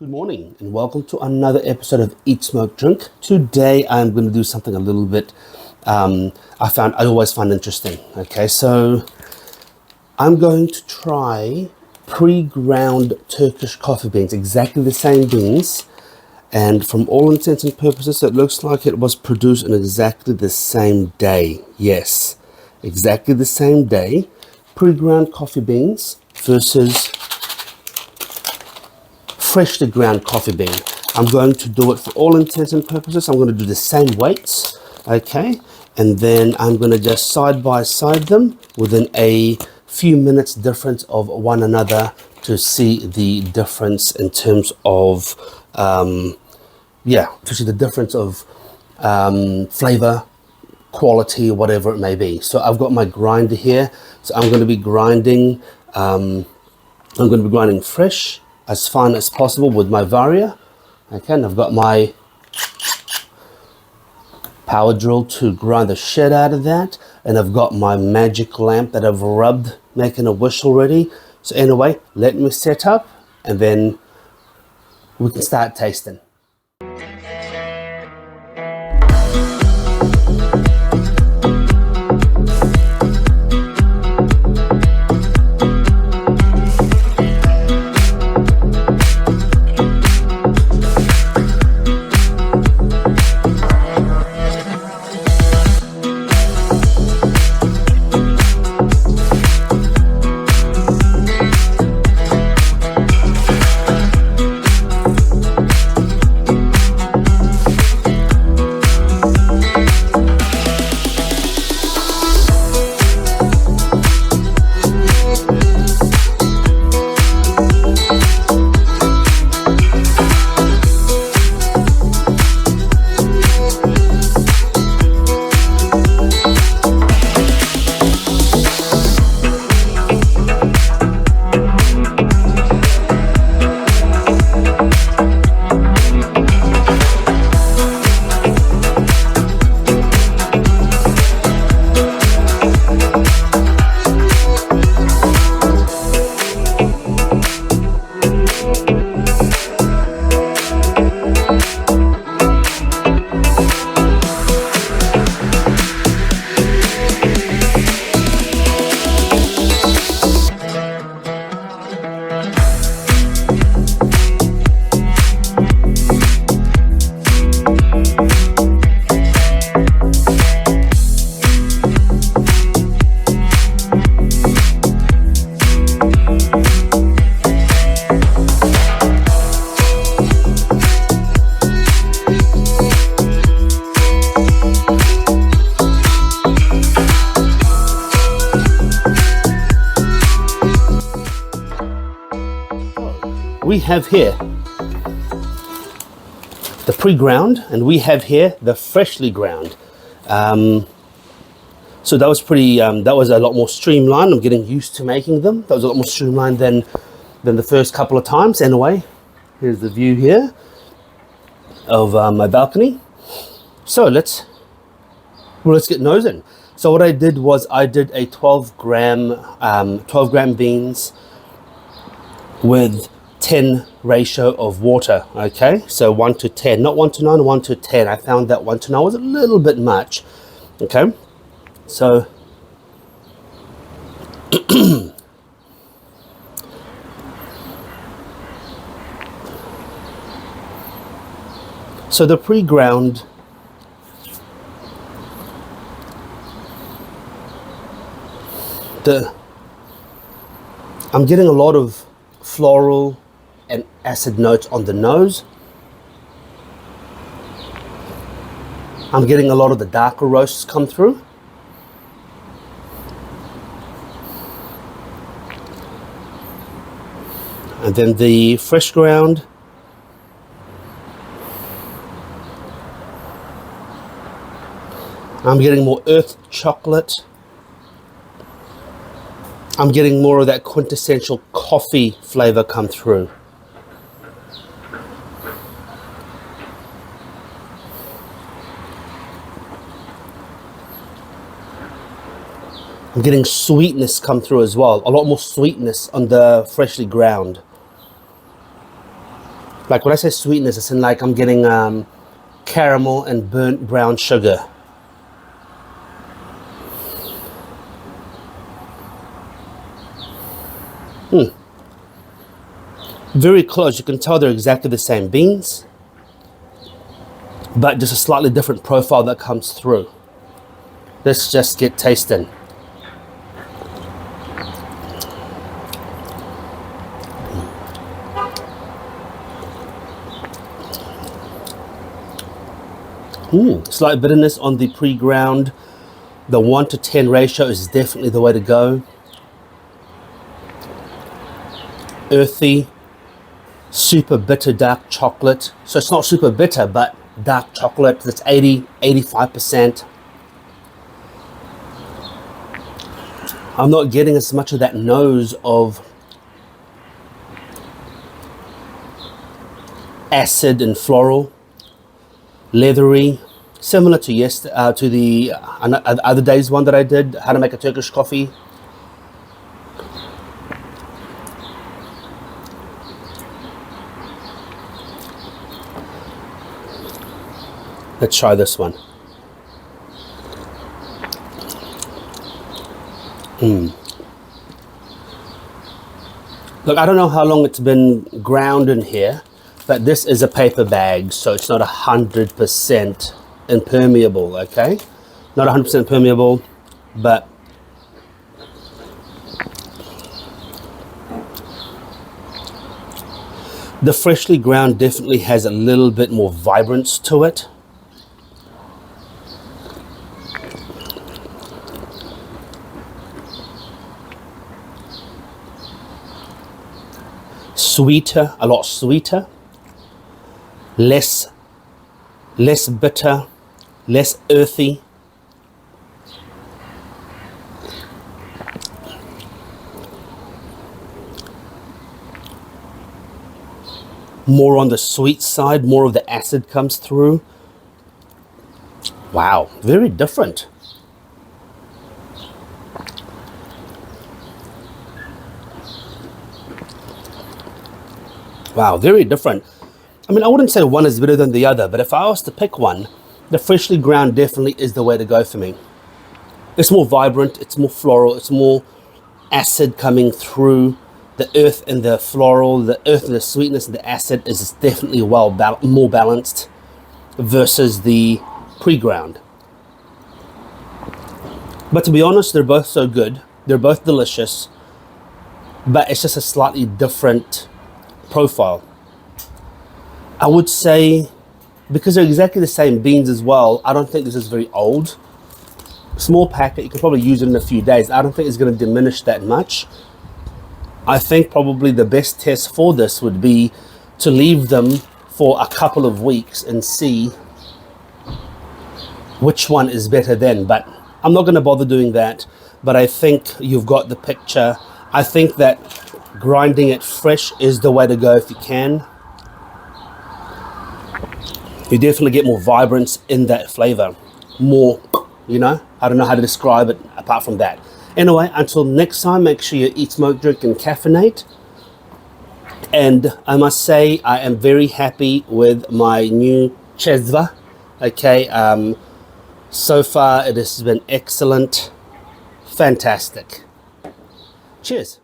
Good morning and welcome to another episode of Eat, Smoke, Drink. Today I'm going to do something a little bit I always find interesting. Okay, so I'm going to try pre-ground Turkish coffee beans, exactly the same beans, and from all intents and purposes it looks like it was produced on exactly the same day. Yes, exactly the same day. Pre-ground coffee beans versus freshly ground coffee bean. I'm going to do it for all intents and purposes. I'm going to do the same weights, okay, and then I'm going to just side by side them within a few minutes difference of one another to see the difference in terms of flavor, quality, whatever it may be. So I've got my grinder here, so I'm going to be grinding fresh, as fine as possible with my Varia. Okay, and I've got my power drill to grind the shit out of that, and I've got my magic lamp that I've rubbed, making a wish already. So anyway, let me set up and then we can start tasting. We have here the pre-ground and we have here the freshly ground. So that was pretty, that was a lot more streamlined. I'm getting used to making them. That was a lot more streamlined than the first couple of times. Anyway, here's the view here of my balcony. So let's get nosing. So what I did was I did a 12 gram beans with 10 ratio of water. Okay, so 1 to 10, not 1 to 9, 1 to 10. I found that 1 to 9 was a little bit much. Okay, so so the pre-ground, I'm getting a lot of floral and acid notes on the nose. I'm getting a lot of the darker roasts come through. And then the fresh ground, I'm getting more earth chocolate. I'm getting more of that quintessential coffee flavor come through. I'm getting sweetness come through as well. A lot more sweetness on the freshly ground. Like when I say sweetness, it's in like I'm getting caramel and burnt brown sugar. Very close. You can tell they're exactly the same beans, but just a slightly different profile that comes through. Let's just get tasting. Slight bitterness on the pre-ground. The 1 to 10 ratio is definitely the way to go. Earthy, super bitter dark chocolate. So it's not super bitter, but dark chocolate. That's 85%. I'm not getting as much of that nose of acid and floral, leathery, similar to the other day's one that I did, how to make a Turkish coffee. Let's try this one. Look, I don't know how long it's been ground in here, but this is a paper bag, so it's not 100% impermeable, okay? Not 100% permeable, but the freshly ground definitely has a little bit more vibrance to it. Sweeter, a lot sweeter, less bitter, less earthy. More on the sweet side, more of the acid comes through. Wow, very different. Wow, very different. I mean, I wouldn't say one is better than the other, but if I was to pick one, the freshly ground definitely is the way to go for me. It's more vibrant, it's more floral, it's more acid coming through. The earth and the floral, the earth and the sweetness and the acid is definitely more balanced versus the pre-ground. But to be honest, they're both so good. They're both delicious, but it's just a slightly different profile. I would say, because they're exactly the same beans as well, I don't think this is very old. Small packet, you can probably use it in a few days. I don't think it's going to diminish that much. I think probably the best test for this would be to leave them for a couple of weeks and see which one is better then. But I'm not going to bother doing that. But I think you've got the picture. I think that grinding it fresh is the way to go if you can. You definitely get more vibrance in that flavor. More, you know, I don't know how to describe it apart from that. Anyway, until next time, make sure you eat, smoke, drink, and caffeinate. And I must say, I am very happy with my new chezva. Okay, so far it has been excellent. Fantastic. Cheers.